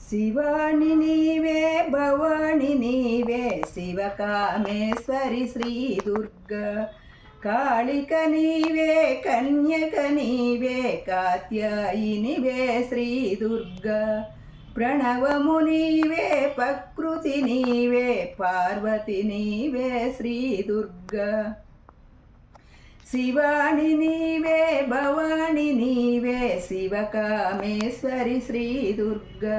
శివాని నీవే భవాని నీవే శివకామేశ్వరి శ్రీ దుర్గా కాళిక నీవే కన్యక నీవే కాత్యాయినివే శ్రీ దుర్గా ప్రణవము నీవే ప్రకృతి నీవే పార్వతి నీవే శ్రీ దుర్గా శివాని నీవే భవాని నీవే శివకామేశ్వరి శ్రీ దుర్గా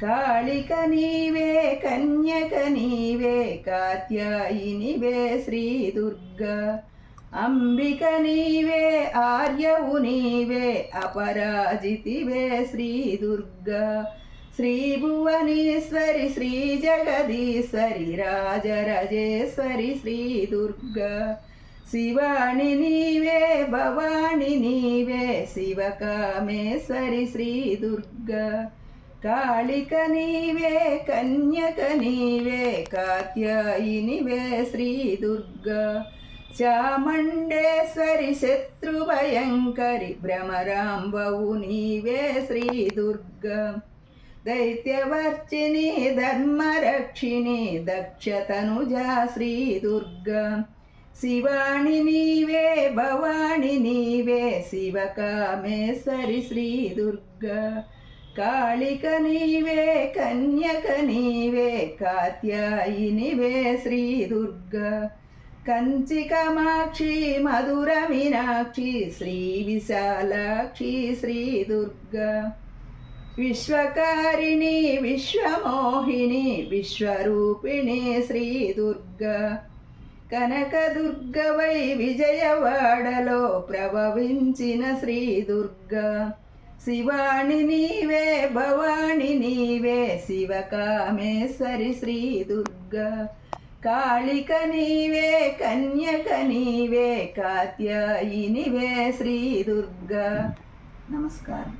కాళిక నీవే కన్యక నీవే కాత్యాయినివే శ్రీ దుర్గా అంబిక నీవే ఆర్యవు నీవే అపరాజితివే శ్రీ దుర్గా శ్రీ భువనేశ్వరి శ్రీ జగదీశ్వరి రాజరాజేశ్వరి శ్రీ దుర్గా శివాని నీవే భవాని నీవే శివకామేశ్వరి శ్రీ దుర్గా కాళిక నీవే కన్యక నీవే కాత్యాయినివే శ్రీ దుర్గా చాముండేశ్వరి శత్రుభయంకరి భ్రమరాంబవు నీవే శ్రీ దుర్గా దైత్యవర్చిని ధర్మరక్షిణి దక్షతనుజా శ్రీ దుర్గా శివాని నీవే భవాని నీవే శివకామేశ్వరి శ్రీ దుర్గా కాళిక నీవే కన్యక నీవే కాత్యాయినివే శ్రీ దుర్గా కంచి కామాక్షి మధుర మీనాక్షి శ్రీ విశాలాక్షి శ్రీ దుర్గా విశ్వకారిణి విశ్వమోహిని విశ్వరూపిణి శ్రీ దుర్గా కనకదుర్గవై విజయవాడలో ప్రభవించిన శ్రీ దుర్గా శివాని నీవే భవాని నీవే శివకామేశ్వరి శ్రీ దుర్గా కాళిక నీవే కన్యక నీవే కాత్యాయినివే శ్రీ దుర్గా. నమస్కారం.